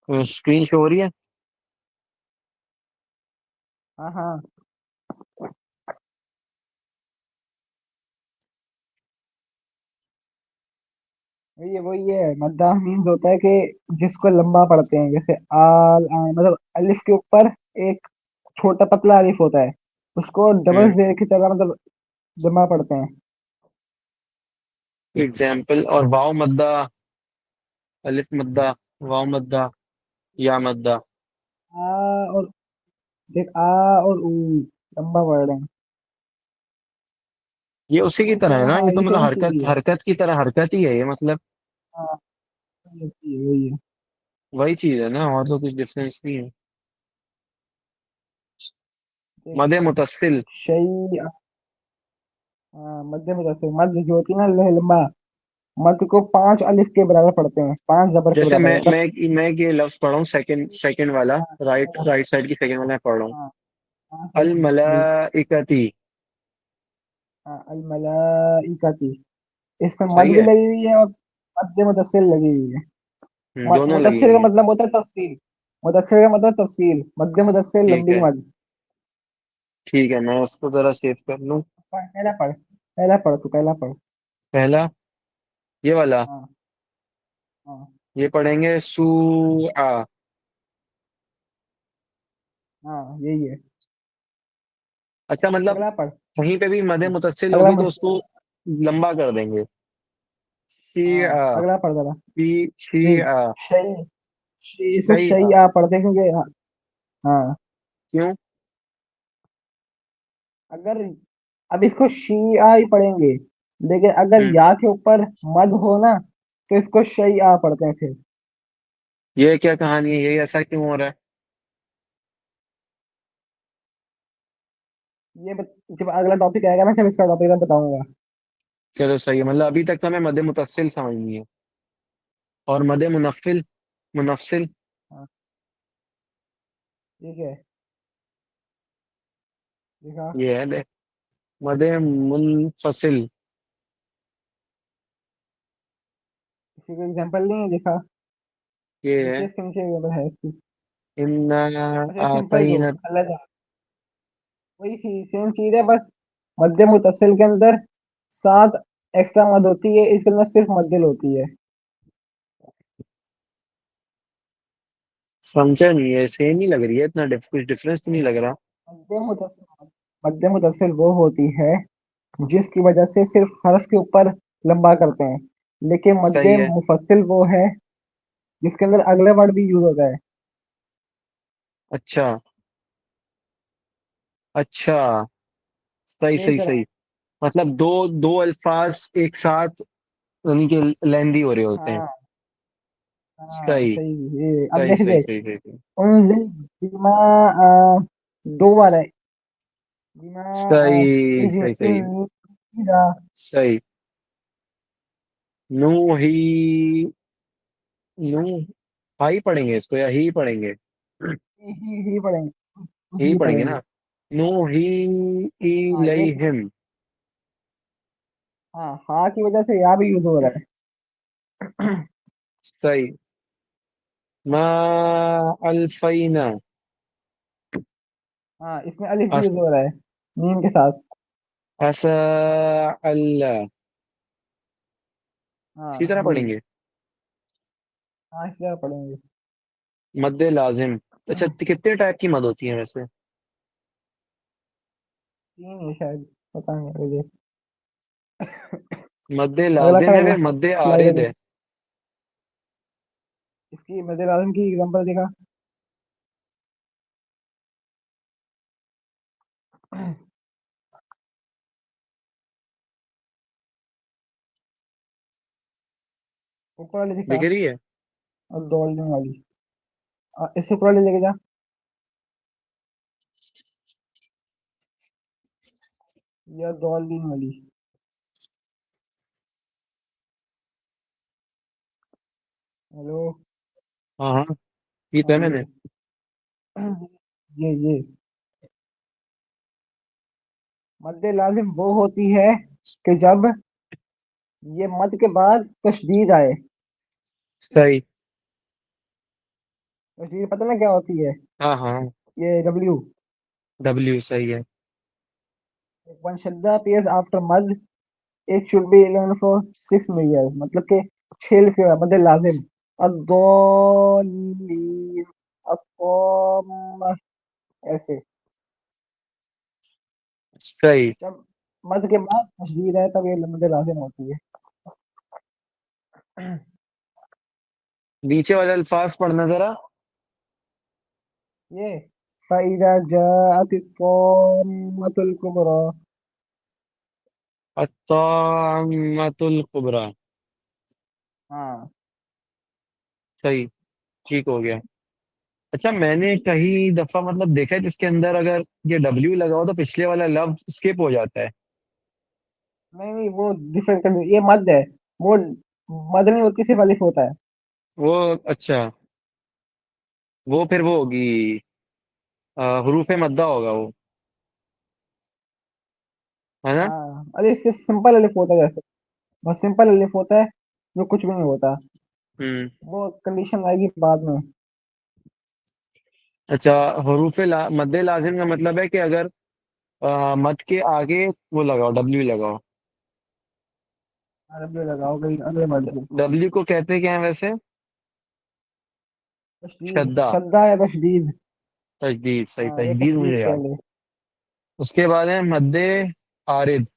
Screen show हो रही है। हाँ हाँ, वही है मद्दा मीन्स होता है कि जिसको लंबा पढ़ते हैं, जैसे मतलब अलिफ के ऊपर एक छोटा पतला अलिफ होता है, उसको डबल हम्म। जेर की तरह मतलब लंबा पढ़ते हैं। एग्जाम्पल। और वाव मद्दा, अलिफ मद्दा, वाव मद्दा, या मद्दा। आ और देख, आ और ऊ लंबा पढ़ रहे हैं। ये उसी की तरह है ना, हाँ, ये तो ये मतलब सेम चीज हरकत ही है। हरकत की तरह हरकत ही है ये मतलब। हाँ, वही है। वही चीज है ना, और तो कुछ डिफरेंस नहीं है। देख, मदे मुतस्सिल। शई। हाँ, मध्य में जैसे मध्य जो होती है ना, लंबा मध्य को 5 अलिफ के बराबर पढ़ते हैं, 5 जबर के जैसे बराबर मैं मतलब। मैं मैं ये लफ्ज पढ़ा हूँ, सेकंड सेकंड वाला, हाँ राइट राइट साइड की सेकंड वाला मैं पढ़ रहा हूँ। हाँ हाँ, सही अल सही सही। मलाइकती। हाँ, अल मलाइकती, इसमें मद सही भी है। लगी हुई है और मध्य मुदस्सिल लगी हुई है। दोनों लगी मुदस्सिल हुई का है। मतलब होता है तफसील। मुदस्सिल का मतलब तफसील, मध्य मुदस्सिल ठीक लंबी है। मद। ठीक है, मैं इसको जरा सेव कर लूँ। पहला पढ़, पहला पढ़, तू पहला पढ़। पहला, ये वाला। हाँ हाँ ये पढ़ेंगे सू आ। हाँ, यही है। अच्छा मतलब अगला पढ़। कहीं पे भी मदे हाँ, मुतस्सिल अगला होगी तो मुझसे। उसको लंबा कर देंगे। शी हाँ, आ। अगला पढ़ जरा। शी जी, आ। शई। इसको सही शई आ। आ पढ़ते हैं क्योंकि हाँ। हाँ, क्यों? अगर अब इसको शिया ही पढ़ेंगे, लेकिन अगर हम्म। या के ऊपर मद हो ना, तो इसको शैया पढ़ते हैं फिर। ये क्या कहानी है, ये ऐसा क्यों हो रहा है? जब अगला टॉपिक आएगा ना, जब इसका टॉपिक मैं बताऊंगा। चलो सही है, मतलब अभी तक तो हमें मदे मुतस्सिल समझनी है। और मदे मुनफ्फिल, मुनफ्फिल। हाँ, ठीक है। देखा, ये है देख, मदे मुनफसिल। किसी को एग्जांपल नहीं है, देखा। ये नीचे, है इसके नीचे एग्जांपल है इसकी। इन्ना अच्छा, सिंपल दो, आतईना। अलग है। वही सेम चीज है, बस मध्य मुतस्सिल के अंदर 7 एक्स्ट्रा मद होती है, इसके अंदर सिर्फ मद्दिल होती है। समझा नहीं है, सेम ही लग रही है, इतना कुछ डिफरेंस तो नहीं लग रहा। मध्य मुतस्सिल, मध्य मुतस्सिल वो होती है जिसकी वजह से सिर्फ हर्फ के ऊपर लंबा करते हैं, लेकिन सही मध्य है। मुफस्सिल वो है जिसके अंदर अगला वर्ड भी यूज होता है। अच्छा। अच्छा। सही देख सही जरा। सही। मतलब दो दो अल्फाज एक साथ उनके लेंदी हो रहे होते हैं। हाँ हाँ, सही सही। ये अब सही देख सही देख, सही सही सही उनजिल बिमा, अ, 2 बार है। बिमा, सही इज सही सही इजा, सही। नू ही, नू, हाई पढ़ेंगे इसको या ही पढ़ेंगे? ही पढ़ेंगे, ही ही पढ़ेंगे पढ़ेंगे। ना। नू ही हाँ, ये इलैहिम। हाँ हाँ की वजह से यहाँ भी यूज हो रहा है। सही। मा अल्फैना। हाँ, इसमें अलिफ भी अस, यूज हो रहा है मीम के साथ। असा अल्लाह। हाँ, इसी तरह वही। पढ़ेंगे। हाँ, इस तरह पढ़ेंगे। मद्दे लाजिम। अच्छा, कितने टाइप की मद होती है वैसे? 3 है शायद, पता नहीं मुझे। मद्दे अगला लाजिम कर, है, अगला फिर मद्दे स्लाइड आरिद दे। है। इसकी मदद आजम की एग्जांपल देखा। ऊपर वाली दिखा, लिख रही है। और डॉल्फिन वाली। इससे ऊपर वाली लेके जा। या डॉल्फिन वाली। हेलो। हाँ हाँ, ये तो हाँ, है ये मैंने। ये मद्दे लाजिम वो होती है कि जब ये मद के बाद तशदीद आए। सही। तशदीद पता ना क्या होती है? हाँ हाँ। ये डब्ल्यू। डब्ल्यू सही है। वन शद्दा appears आफ्टर मद, it should be 11 for 6 years, मतलब कि 6 लिखे हुआ है, मतलब लाजिम। अद्दोलीन, अक़ाम, ऐसे। सही। जब मद के बाद तशदीद है तब ये मतलब लाजिम होती है। नीचे वाले अल्फाज पढ़ना जरा। ये फ़इज़ा जाअतित तॉम्मतुल कुबरा। अत्तामतुल कुबरा। हाँ। सही। ठीक हो गया। अच्छा, मैंने कहीं दफा मतलब देखा है जिसके अंदर अगर ये डब्ल्यू लगाओ तो पिछले वाला लफ्ज स्किप हो जाता है। नहीं नहीं, वो डिफरेंट, ये मद है। वो मद नहीं होती, सिर्फ अलिफ होता है। वो अच्छा, वो फिर वो होगी हरूफ मद्दा होगा वो, है ना? हाँ, अलिफ सिर्फ सिंपल अलिफ होता है, जैसे बस सिंपल अलिफ होता है, जो कुछ भी नहीं होता। हम्म। वो कंडीशन आएगी बाद में। अच्छा, मद्दे लाजिम का मतलब है कि अगर मद के आगे वो लगाओ, डब्ल्यू लगाओ। अरब में लगाओ गई अगले मद में। डब्ल्यू को कहते क्या है वैसे? तशदीद, शद्दा। शद्दा या तशदीद। तजदीद सही, हाँ, ये तजदीद तशदीद मुझे याद। पहले। उसके बाद है मद्दे आरिद।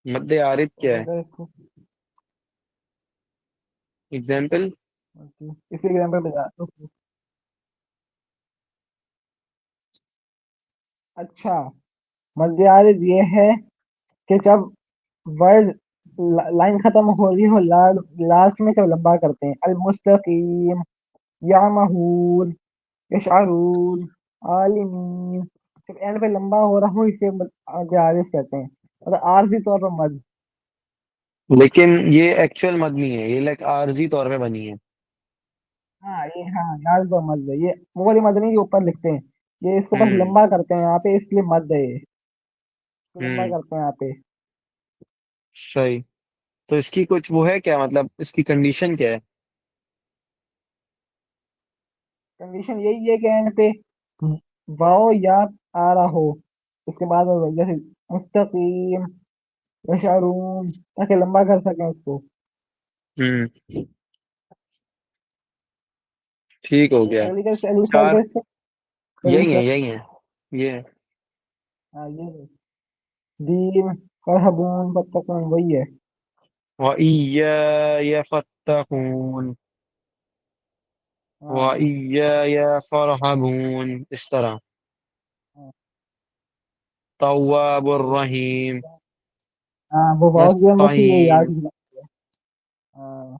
मद्दे आरिद क्या और है? अगर इसको एग्जाम्पल। इसके एग्जाम्पल बता दो। अच्छा, मध्य आरिज ये है कि जब वर्ड लाइन खत्म हो रही हो, लास्ट में जब लंबा करते हैं, अल मुस्तकीम, यामहून, यशअरून, आलिमीन, जब एंड पे लंबा हो रहा हो इसे मध्य आरिज कहते हैं, मतलब आरजी तौर पर मद। लेकिन ये एक्चुअल मद नहीं है, ये लाइक आरजी तौर पे बनी है। हाँ ये, हाँ यार तो मद है ये, वो वाली मद नहीं जो ऊपर लिखते हैं। ये इसको बस हम्म। लंबा करते हैं यहाँ पे, इसलिए मद है ये, इसको लंबा हम्म। करते हैं यहाँ पे। सही। तो इसकी कुछ वो है क्या, मतलब इसकी कंडीशन क्या है? कंडीशन यही है कि एंड पे वाओ या आ रहा हो, उसके बाद वो जैसे मुस्तकीम, यशअरून, ताकि लंबा कर सकें इसको। हम्म। ठीक हो गया। अगली कैसे, अगली सवाल चार। कैसे? अगली यही है, सवाल। यही है। ये है। हाँ ये है। दीन, करहबून, बत्तकून, वही है। वइय्याय फत्तकून। हाँ। वइय्याय फरहबून, इस तरह। हाँ। तव्वाबुर रहीम। हाँ, वो बहुत गया, बस ये याद नस्तईन। रखना है। हाँ।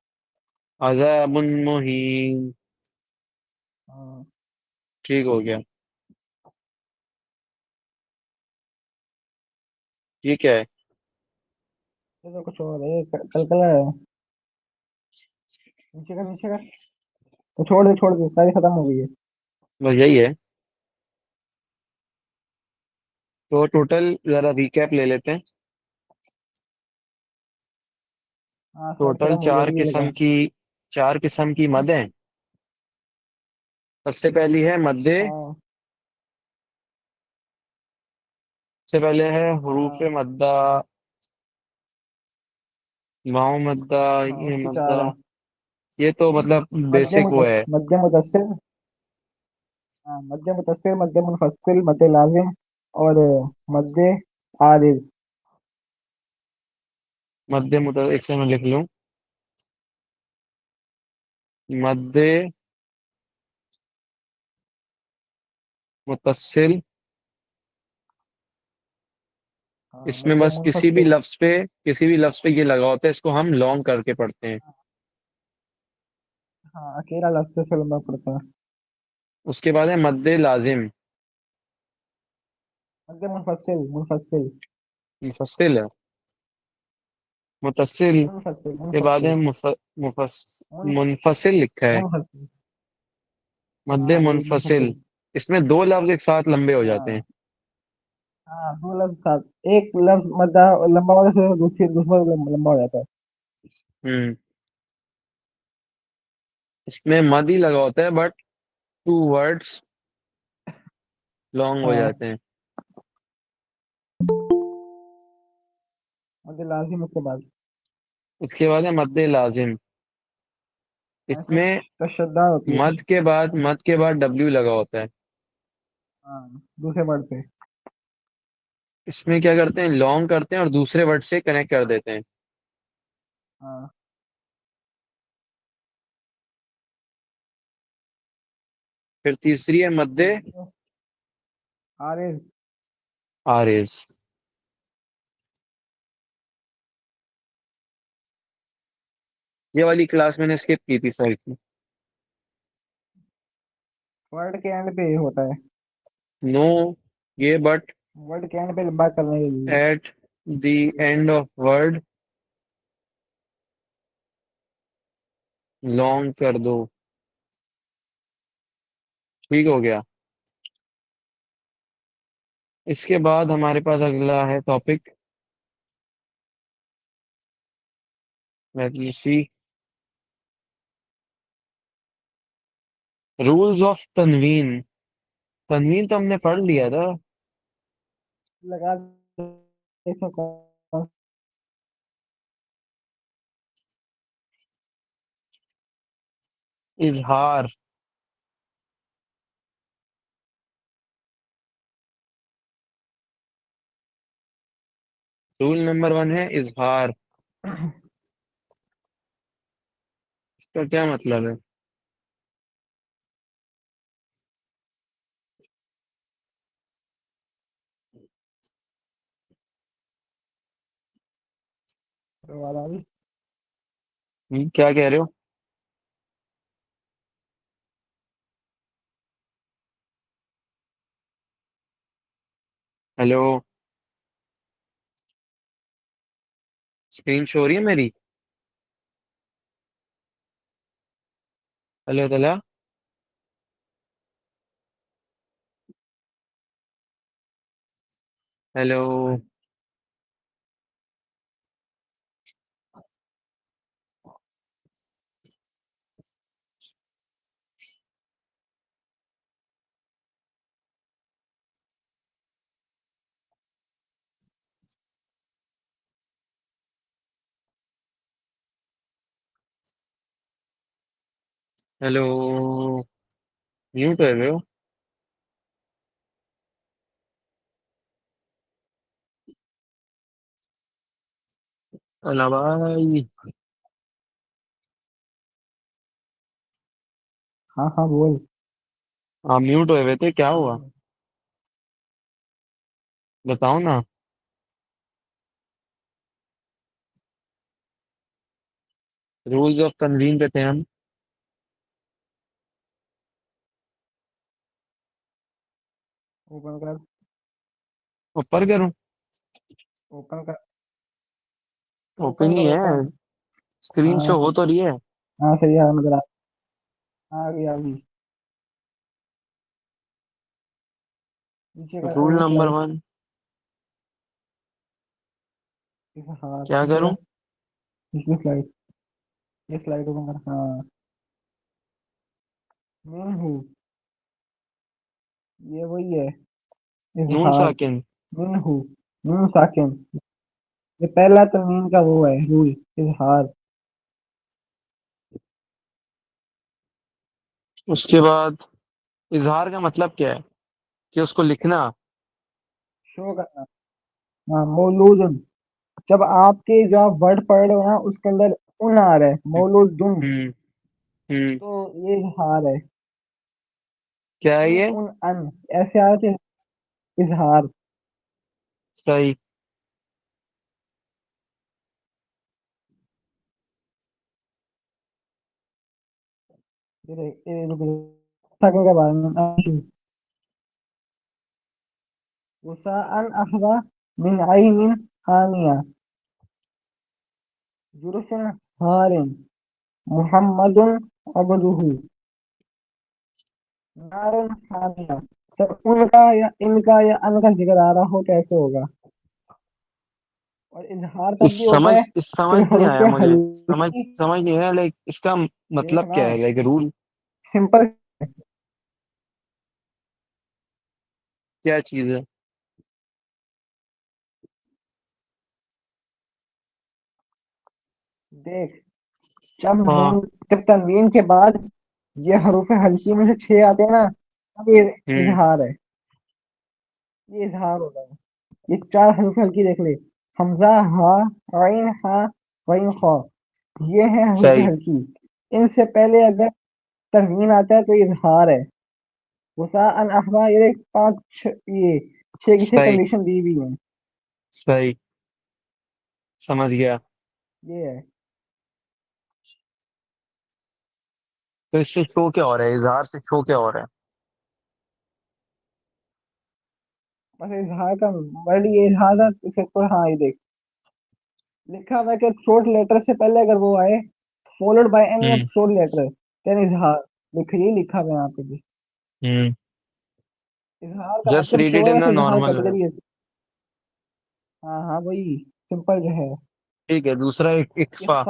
अज़ाबुन मुहीन। हाँ। ठीक हो गया। ये क्या है? ये तो कुछ और है, ये कलकला है। नीचे कर, नीचे कर। तो छोड़ दे, छोड़ दे, सारी खत्म हो गई है। बस यही है। तो टोटल जरा रिकैप ले लेते हैं। हाँ, सारी टोटल खत्म हो गई, अभी ये लगा। चार किस्म की मद हैं। सबसे पहली है मद्दे। हाँ। सबसे पहले है हरूफ हाँ। मद्दा, वाव मद्दा, हाँ, ये उसके मद्दा। चार है। ये तो मतलब बेसिक वो है। मध्य मुदस्सिर। हाँ, मध्य मुदस्सिर, मध्य मुनफसिल, मध्य लाजिम, और मध्य आरिज। मद्दे एक से मैं लिख लूं। मद्दे मुतस्सिल। हाँ, इसमें मध्य बस मुनफसिल। किसी भी लफ्ज पे ये लगा होता है, इसको हम लॉन्ग करके पढ़ते हैं। हाँ, अकेला लफ्ज से लंबा पड़ता है। उसके बाद है मद्दे लाजिम। मध्य मुनफसिल, मुनफसिल, मुफस्सिल है। मुतस्सिल मुनफसिल, के बाद है मुनफसिल, मुफस मुन मुनफसिल लिखा है। मुनफसिल। मद्दे हाँ, यही मुनफसिल। मुनफसिल। इसमें दो लफ्ज एक साथ लंबे हो जाते हाँ। हैं। हाँ, दो लफ्ज साथ, एक लफ्ज मद्दा लंबा होने से दूसरी दूसरा लंबा हो जाता है। हम्म। इसमें मद ही लगा होता है बट टू वर्ड्स लॉन्ग हो हाँ, जाते हैं। मद्दे लाजिम उसके बाद। उसके बाद है मद्दे लाजिम। हाँ, इसमें इसमें तशद्दा होती है। मद के बाद डब्ल्यू लगा होता है। हाँ, दूसरे वर्ड पे। इसमें क्या करते हैं, लॉन्ग करते हैं और दूसरे वर्ड से कनेक्ट कर देते हैं। हाँ, फिर तीसरी है मद्दे आरिज। आरेज। ये वाली क्लास मैंने स्किप की थी सर की। वर्ड के एंड पे होता है। नो, ये बट वर्ड के एंड पे लंबा करने के लिए। At the end of word long कर दो। ठीक हो गया। इसके बाद हमारे पास अगला है topic, let me see, rules of तनवीन। तनवीन तो हमने पढ़ लिया था। लगा देखो कौन। इजहार। रूल नंबर वन है इजहार। इसका क्या मतलब है? वाला भी। क्या कह रहे हो? हेलो, स्क्रीन शो हो रही है मेरी? हेलो तला। हेलो। हेलो, म्यूट कर रहे हो? अला भाई। हाँ हाँ, बोल। हाँ, म्यूट हुए हुए थे, क्या हुआ? बताओ ना। रूल्स ऑफ तनवीन पे थे हम। ओपन कर। ऊपर करूँ? ओपन कर। ओपन ओपन ही कर, है। ओपन। स्क्रीन हाँ शो हो सही। तो रही है। हाँ सही है, नजर आ गई आ गई। नीचे कर, रूल आगे नंबर स्लाइड। वन। इस हाँ क्या नीचे करूँ? कर। पिछली स्लाइड। ये स्लाइड ओपन कर, हाँ। मीन हूँ। ये वही है। नून इजहार। साकिन। मीन हूँ। नून साकिन। ये पहला तनवीन का वो है रूल। इजहार। उसके बाद इजहार का मतलब क्या है? कि उसको लिखना। शो करना। हाँ, मौलूदुन। जब आपके जो आप वर्ड पढ़ रहे हो ना उसके अंदर उन आ रहा है, मौलूदुन, हम्म। हम्म। तो ये इजहार है। क्या है इन ये? उन अन ऐसे आ रहे थे। इजहार। सही। ये रुक सकने के बारे में। वसाअन अखरा मिन आइनिन हानिया जुरफिन हारिन मुहम्मदुन अब्दुहु नारुन हामिया जब उनका या इनका या अन का जिक्र आ रहा हो कैसे होगा। और इजहार तब भी होता है इस समझ जब नहीं हरूफ आया मुझे, समझ हल्की। समझ नहीं आया, लाइक इसका मतलब देखना क्या है, लाइक रूल सिंपल। क्या चीज है? देख, जब हाँ। नून, जब तनवीन के बाद ये हरूफ हल्की में से छह आते हैं ना, तब ये हम्म। इजहार है। ये इजहार होता है। ये चार हरूफ हल्की देख ले। हमजा, हा, आइन, हा, गइन, खा। ये है हरूफ सही। हल्की। इनसे पहले अगर तनवीन आता है तो ये इजहार है। गुसा अन अहवा, ये देख ये छह की छह सही। कंडीशन दी हुई है। सही। समझ गया। ये है। तो इससे शो क्या हो रहा है, इजहार से शो क्या हो रहा है? बस इजहार का वर्ड ये इजहार था इसे तो। हाँ ये देख, लिखा हुआ है कि शॉर्ट लेटर से पहले अगर वो आए, followed by any of hmm. Short letter, then इजहार। लिखिए, लिखा हुआ है यहाँ पे भी। हम्म। इजहार का जस्ट मतलब रीड शो इट है, इन वैसे इजहार नॉर्मल वे। कैटेगरी है। हाँ हाँ, वही सिंपल जो है। ठीक है, दूसरा एक इक्फा।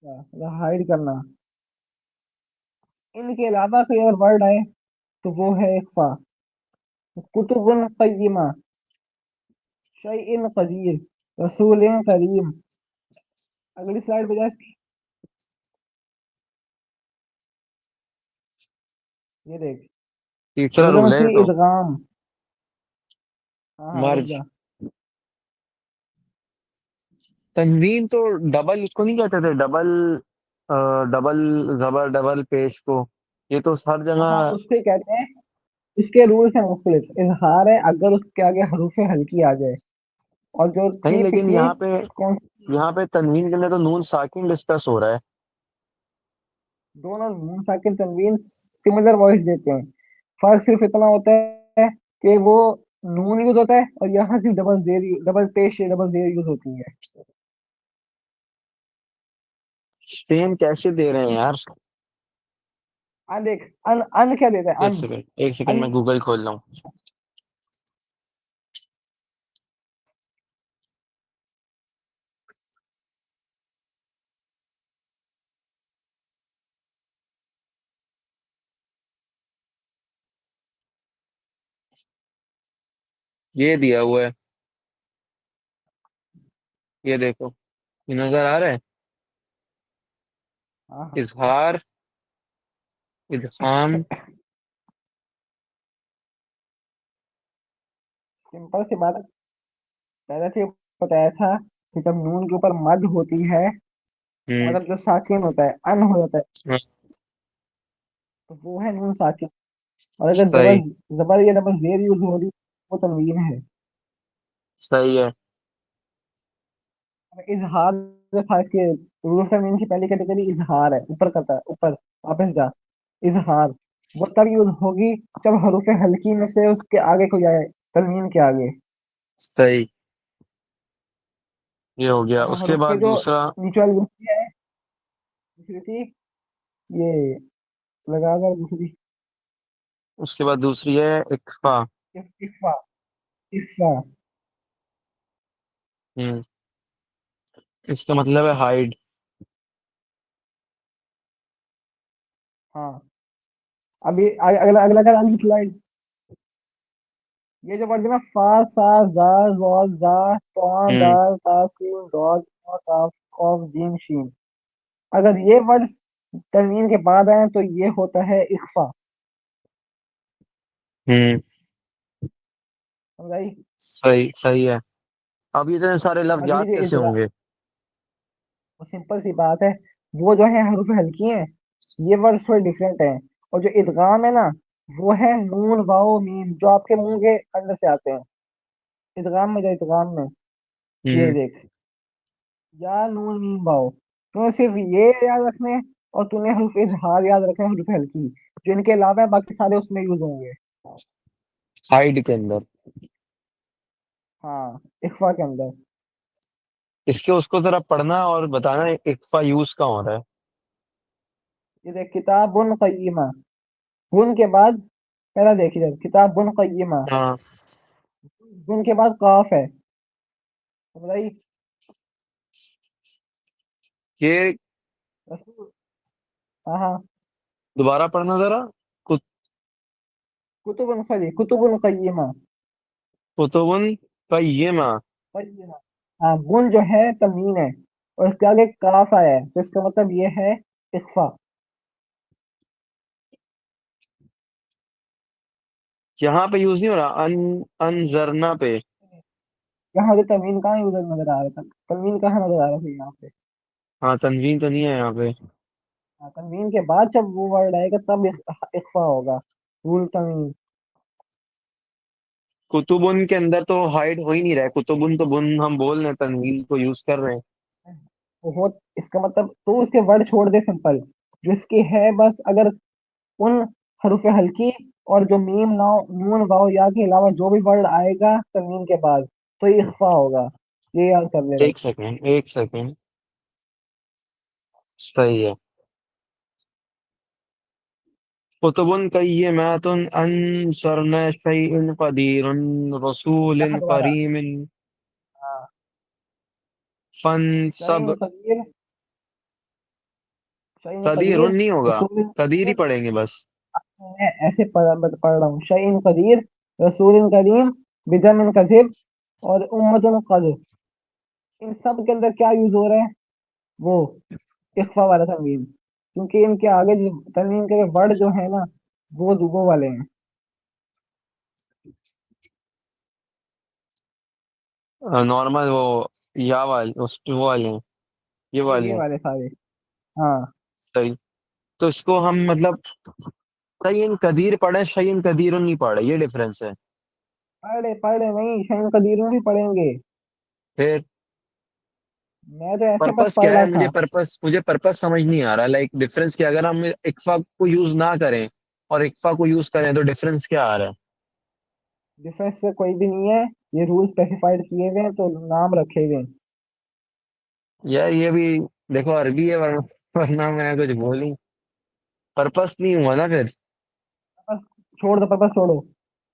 इख्फा, हाइड करना। इनके अलावा कोई अगर वर्ड आए तो वो है इख्फा। कुतुबुन क़य्यिमा, शैइन क़दीर, रसूलिन करीम। अगली स्लाइड पे जाए। ये देख, तीसरा जुल्म रूल है ये से तो। इदगाम। हाँ हाँ, रुक मर्ज। जा। तनवीन तो डबल इसको नहीं कहते थे, डबल डबल जबर डबल पेश को, ये तो हर हाँ हाँ, जगह। उसके कहते हैं। इसके रूल्स हैं मुख्तलिफ। इजहार है अगर उसके आगे हरूफ हल्की आ जाए। और जो नहीं, थी लेकिन पिछली, कौन, यहाँ पे तनवीन के अंदर तो नून साकिन डिस्कस हो रहा है। दोनों नून साकिन तनवीन सिमिलर वॉइस देते हैं। फर्क सिर्फ इतना होता है कि वो नून यूज होता है और यहाँ सिर्फ डबल जेर, डबल पेश या डबल जेर यूज होती है। सेम कैसे दे रहे हैं यार? अन देख, अन अन क्या देता है, एक अन। सेकंड, एक सेकंड, अन, मैं गूगल खोल रहा हूँ। ये दिया हुआ है, ये देखो, ये नजर आ रहा है। हाँ हाँ, इजहार, इदगाम। सिंपल सी बात है। पहले से बताया था कि जब नून के ऊपर मद होती है, हम्म। मतलब जो साकिन होता है, अन हो जाता है, हाँ, तो वो है नून साकिन। और अगर जबर, सही। जबर या डबल जेर यूज हो रही, वो तनवीन है। सही है। इजहार जो था इसके रूल ऑफ तनवीन की पहली कैटेगरी इजहार है। ऊपर करता है, ऊपर वापस जा। इजहार वो तब यूज होगी जब हरूफ हल्की में से उसके आगे कोई आए, तनवीन के आगे। सही। ये हो गया, वरना उसके हरूफ बाद के जो दूसरा। नीचे वाली गुठली है, दूसरी थी ये, लगा कर दूसरी। उसके बाद दूसरी है इक्फा। IIFA, IIFA. हम्म। इसका मतलब है हाइड। हाँ, अभी अगला अगला कर, अगली स्लाइड। ये जो वर्ड है ना, फा, सा, जा, जॉ, जा, तौ, हम्म। दाल, ता, सीन, डॉ, जा, काफ, कॉफ, जीम, शीन। अगर ये वर्ड तनवीन के बाद आए तो ये होता है इख्फा। हम्म। समझाई। सही, सही है। अब इतने सारे लफ्ज अगली याद जो कैसे इजरा, होंगे? वो सिंपल सी बात है। वो जो है हरूफ हल्की हैं, ये वर्ड थोड़े डिफरेंट हैं। और जो इदगाम है ना, वो है नून वाओ मीम, जो आपके मुंह के अंदर से आते हैं। इदगाम में, जो इदगाम में, ये हम्म। देख, या नून मीम वाओ, तुम्हें सिर्फ ये याद रखने हैं। और तुम्हें हरूफ इजहार याद रखना है, हरूफ हल्की। जो इनके अलावा है बाकी सारे उसमें यूज होंगे। हाइड के अंदर। हाँ, इख्फा के अंदर। इसके उसको जरा पढ़ना और बताना इक्फा यूज कहाँ हो रहा है। ये देख, किताबुन क़य्यिमा, बुन के बाद पहला देखिए जरा, किताब बुन कय्यिमा, हाँ। बुन के बाद काफ है, तो बताइए। ये रसूल। हाँ हाँ। दोबारा पढ़ना जरा। कुत कुतुबुन खली, कुतुबुन कय्यिमा। कुतुबुन कय्यिमा। कय्यिमा। हाँ, बुन जो है तनवीन है, और उसके आगे काफ आया है, तो इसका मतलब ये है इख्फा। यहाँ पे यूज नहीं हो रहा, अनजरना पे। यहाँ पे तनवीन कहाँ यूजर नजर आ रहा था, तनवीन कहाँ नजर आ रहा था यहाँ पे। हाँ, तनवीन तो नहीं है यहाँ पे। हाँ, तनवीन के बाद जब वो वर्ड आएगा तब इख्फा होगा। रूल तनवीन। कुतुबुन के अंदर तो हाइड हो ही नहीं रहा है, कुतुबुन तो बुन हम बोल रहे हैं, तनवीन को यूज कर रहे हैं। बहुत, इसका मतलब तो उसके वर्ड छोड़ दे सिंपल, जो इसके है बस, अगर उन हरूफ हल्की और जो मीम नाउ नून वाव या के अलावा जो भी वर्ड आएगा तनवीन के बाद, तो ये इख्फा होगा। ये याद कर ले बस। एक सेकंड, एक सेकंड। सही है। कुतुबुन कय्यिमातुन अनशरना शैइन कदीरुन रसूलिन यहाँ दोबारा। करीमिन हाँ। फनसब। शहीन कदीर। शहीन कदीर। कदीरुन नहीं होगा, रसूल कदीर ही कदीर। पढ़ेंगे बस। मैं ऐसे पढ़ रहा हूँ, शहीन कदीर, रसूल करीम, बिदम कजिब, और उम्मतुन कद। इन सब के अंदर क्या यूज हो रहा है, वो इख्फा वाला तनवीन, क्योंकि इनके आगे जो तनवीन के वर्ड जो है ना, वो दुगो वाले हैं। नॉर्मल वो, या वाले वो वाले हैं, ये वाले ये हैं। वाले सारे। हाँ। सही। तो इसको हम मतलब शयइन कदीर पढ़े, शयइन कदीर नहीं पढ़े, ये डिफरेंस है। पढ़े पढ़े नहीं, शहीन कदीर में भी पढ़ेंगे। फिर मैं तो ऐसे बस पर्पस पढ़ क्या रहा है, था। मुझे पर्पस समझ नहीं आ रहा, लाइक डिफरेंस क्या, अगर हम इक्फा को यूज ना करें और इक्फा को यूज करें तो डिफरेंस क्या आ रहा है। डिफरेंस से कोई भी नहीं है, ये रूल स्पेसिफाइड किए गए हैं, तो नाम रखे गए हैं। यार ये भी देखो, अरबी है, वरना वरना मैं कुछ बोलूं, पर्पस नहीं हुआ ना फिर। बस छोड़ दो, बस छोड़ो।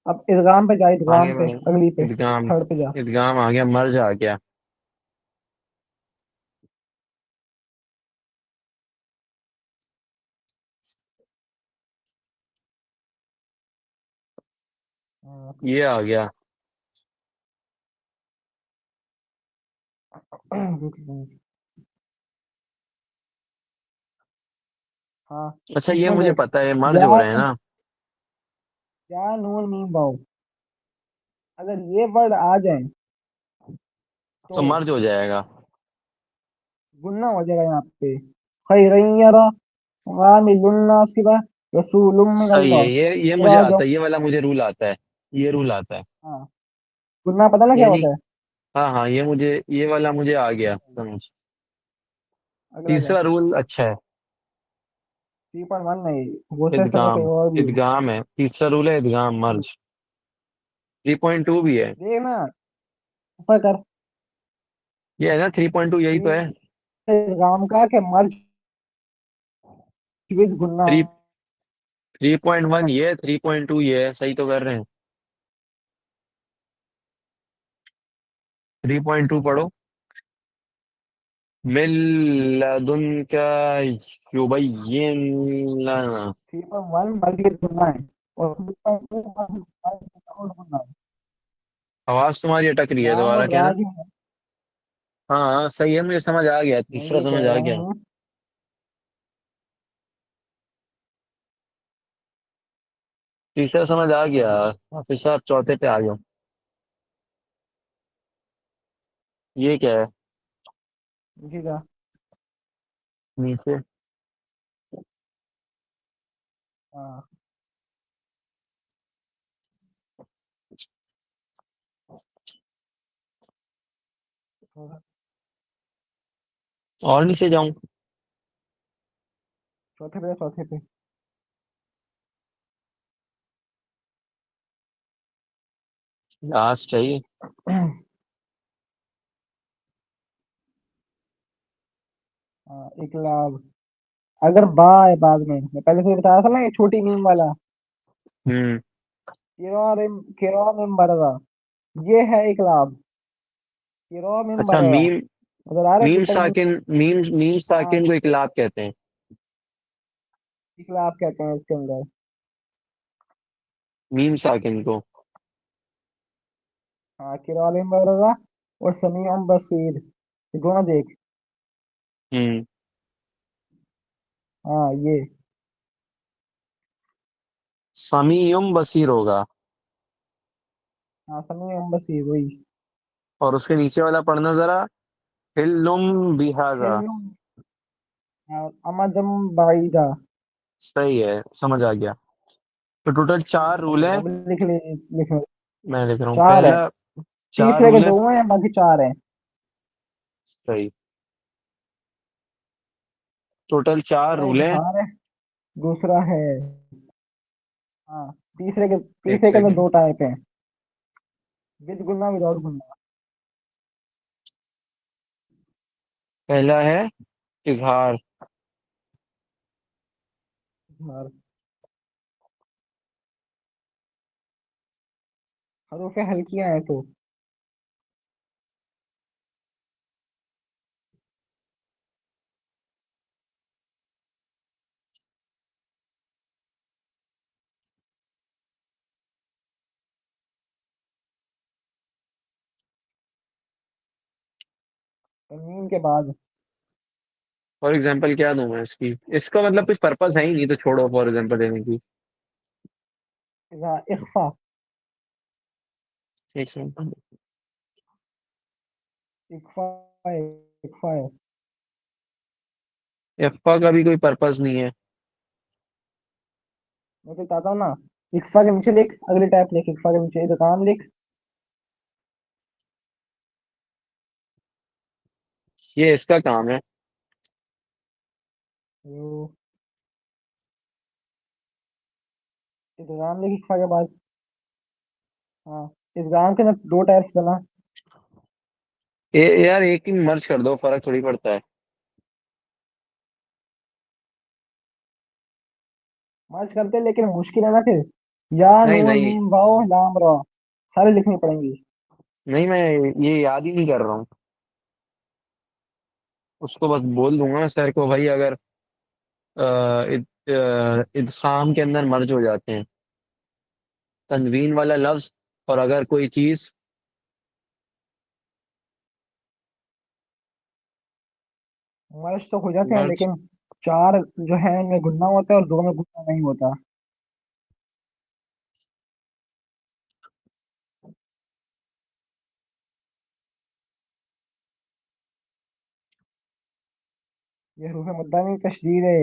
अब इदगाम पे जा, इदगाम आगे पे, बढ़ो। अगली पे, इदगाम। थर्ड पे जा। इदगाम आ गया, मर्ज आ गया। हाँ। ये आ गया। हाँ, अच्छा, ये इसमें मुझे देख, पता है, मर्ज हो या रहे हैं ना। या नून मीम वाव, अगर ये वर्ड आ जाए तो तो मर्ज हो जाएगा। गुन्ना हो जाएगा यहाँ पे। खैरन यरा आमिलुन नासिबा, रसूलुम सही है, मिनल्लाह, ये मुझे सिराजम। आता है, ये वाला मुझे रूल आता है। ये रूल आता है। हाँ, गुन्ना पता ना क्या यानी, होता है। हाँ हाँ, ये वाला मुझे आ गया समझ। अगला जा। तीसरा रूल अच्छा है। 3.1 नहीं, वो से तो कोई इदगाम। और भी है। इदगाम है, तीसरा रूल है इदगाम मर्ज। 3.2 भी है। देख ना, ऊपर कर। ये है ना 3.2, यही तो है। इदगाम का के मर्ज विद गुन्ना। 3.1 ये, 3.2 ये है, सही तो कर रहे हैं। 3.2 पढ़ो। मिल्लदुनका युबय्यिन लना। 3.1 मर्ज विद गुन्ना है, और 3.2 और गुन्ना है। आवाज तुम्हारी अटक रही है, लाम दोबारा और कहना। रा जो है, हाँ हाँ, सही है, मुझे समझ आ गया, मैं तीसरा ये समझ कह आ रहा गया। हूँ। तीसरा समझ आ गया। हाफिज साहब चौथे पे आ गया। ये क्या है। ठीक है। नीचे। हाँ। और नीचे जाऊं। चौथे पे, चौथे पे। लास्ट चाहिए। हाँ, एक लाभ, अगर बा है बाद में, मैं पहले से बताया था ना, ये छोटी मीम वाला। हम्म। किरोम बरगा, ये है एक लाभ। किरोम अच्छा, बरगा, मीम नजर आ रहा है मीम कितना यूनिक। साकिन मीम हाँ, साकिन को इकलाब कहते हैं। एक लाभ कहते हैं इसके अंदर। मीम साकिन को। हाँ, किरोम बरगा और समीउम बसीर, ये दोनों देख। हम्म। हाँ ये। समीउम बसीर होगा। हाँ, समीउम बसीर वही। और उसके नीचे वाला पढ़ना जरा। हिल्लुम बिहाजा। हिल्लुम, अमदम बाईदा। सही है, समझ आ गया। तो टोटल चार रूल सही, है। अब लिख ले। लिख ले। मैं लिख रहा हूँ चार है। पहला। चार तीसरे के रूल है। दो हैं, बाकी चार हैं। सही। टोटल चार पहला रूल है। इजहार है, दूसरा है। हाँ, एक तीसरे के अंदर सेकंड। दो टाइप हैं, विद गुना विदाउट गुना। पहला है इजहार। इजहार, हरूफे हल्कियां हैं तो। तमीम के बाद। फॉर एग्जाम्पल क्या दूं मैं इसकी। इसका मतलब कुछ पर्पस है ही नहीं, तो छोड़ो फॉर एग्जाम्पल देने की। इख्फा। एक सेकंड। इख्फा है, इख्फा है। एप्पा का भी कोई पर्पस नहीं है। मैं तो बताता हूँ ना। इख्फा के नीचे लिख, अगले टाइप लिख, इख्फा के नीचे इदगाम लिख। ये इसका काम है। तो इदगाम लिख इख्फा के बाद। हाँ, इदगाम के ना दो टाइप्स बना। यार एक ही मर्ज कर दो, फर्क थोड़ी पड़ता है। मर्ज करते हैं, लेकिन मुश्किल है ना फिर। या नहीं नून नहीं। मीम वाओ लाम रा, सारे लिखनी पड़ेंगी। नहीं, मैं ये याद ही नहीं कर रहा हूँ। उसको बस बोल दूंगा सर को, भाई अगर इदगाम के अंदर मर्ज हो जाते हैं तनवीन वाला लफ्ज, और अगर कोई चीज मर्ज तो हो जाते हैं, मर्ज। लेकिन चार जो है उनमें गुन्ना होता है और दो में गुन्ना नहीं होता। ये हरूफ मुद्दा में तशदीद है।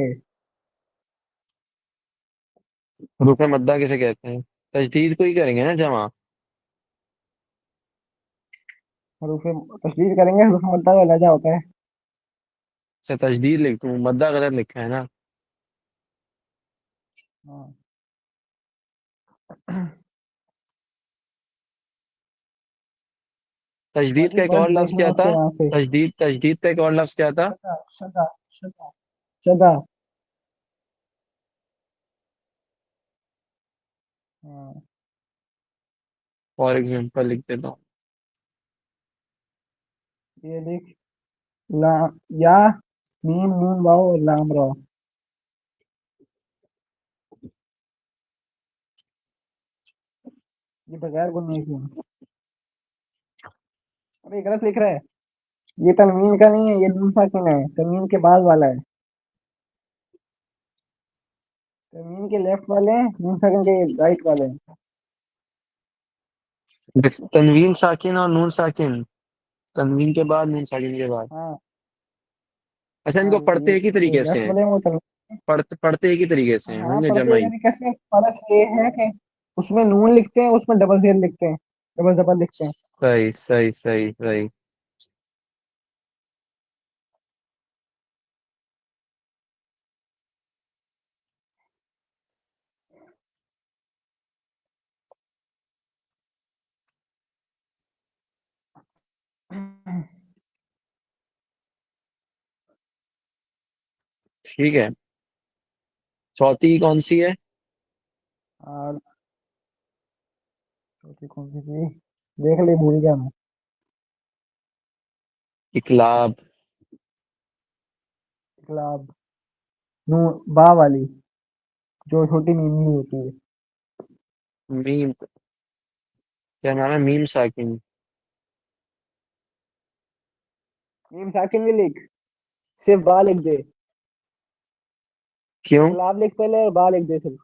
रुपए मद्दा किसे कहते हैं? तजदीद को ही करेंगे ना जमा। हरूफ तशदीद करेंगे, हरूफ मुद्दा का लहजा होता है। से तजदीद लिख दूं, मद्दा गलत लिखा है ना। हाँ। तजदीद का बाकी एक और वर्ड्स लफ्ज देखना क्या था? उसके यहाँ से। तजदीद का एक और लफ्ज क्या था? शदा, शदा, शदा, शदा। हाँ, फॉर एग्जाम्पल लिख देता हूँ। ये लिख। ला, या मीम नून वाओ लाम रा, ये बगैर गुन्ने के हैं। अरे गलत लिख रहा है। ये तनवीन का नहीं है, ये नून साकिन है, तनवीन के बाद वाला है। तनवीन के लेफ्ट वाले हैं, नून साकिन के राइट वाले हैं। तनवीन साकिन और नून साकिन। तनवीन के बाद, नून साकिन के बाद। हाँ। अच्छा, हाँ, इनको पढ़ते ये एक ही जो तरीके से लेफ्ट हैं? वाले हैं वो तनवीन। पढ़ते एक ही तरीके से हैं, हाँ, समझे पढ़ते जमाई। तरीके से, फर्क ये है कि उसमें नून लिखते हैं, उसमें डबल जेल लिखते हैं, डबल जबर लिखते हैं। सही सही सही सही। ठीक है। चौथी कौन सी है? और सोची कौन सी थी, देख ले, भूल गया मैं। इकलाब। गुलाब। नू, बा वाली, जो छोटी नींबू होती है। मीम, क्या नाम है, मीम साकिन। नीम साकिन भी लिख, सिर्फ बा लिख दे। क्यों? इकलाब लिख पहले और बा लिख दे सिर्फ।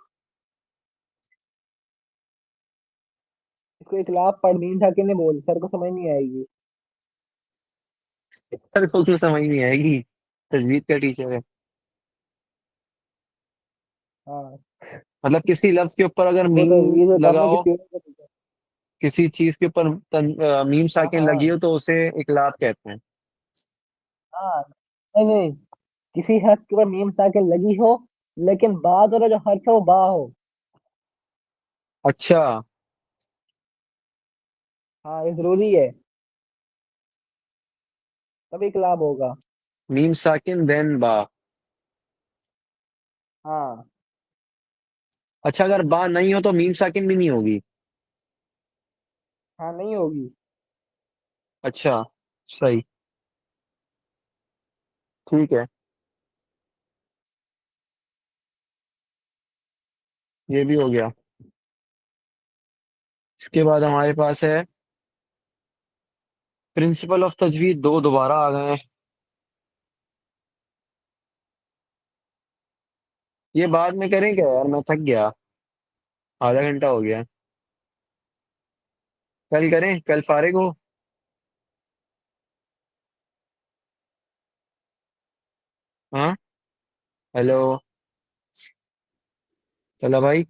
इसको इकलाब पढ़, नीम साकिन ने बोल, सर को समझ नहीं आएगी। सर को क्यों समझ नहीं आएगी, तजवीद का टीचर है। हाँ। मतलब किसी लफ्ज के ऊपर अगर वो तो मीम ये जो दफे की लगाओ, ट्यून का टीचर। किसी चीज के ऊपर मीम हाँ साकिन लगी हाँ हो तो उसे इकलाब कहते हैं। हाँ। नहीं नहीं, किसी हर्फ के ऊपर मीम साकिन लगी हो, लेकिन बाद वाला जो हर्फ है वो बा हो। अच्छा। हाँ, ये जरूरी है, तभी इकलाब होगा। मीम साकिन देन बा। हाँ। अच्छा, अगर बा नहीं हो तो मीम साकिन भी नहीं होगी? हाँ, नहीं होगी। अच्छा, सही, ठीक है, ये भी हो गया। इसके बाद हमारे पास है प्रिंसिपल ऑफ तजवीद, दो दोबारा आ गए हैं। ये बाद में करें क्या यार, मैं थक गया, आधा घंटा हो गया। कल करें, कल फारिग हो? हाँ। हेलो। चलो भाई।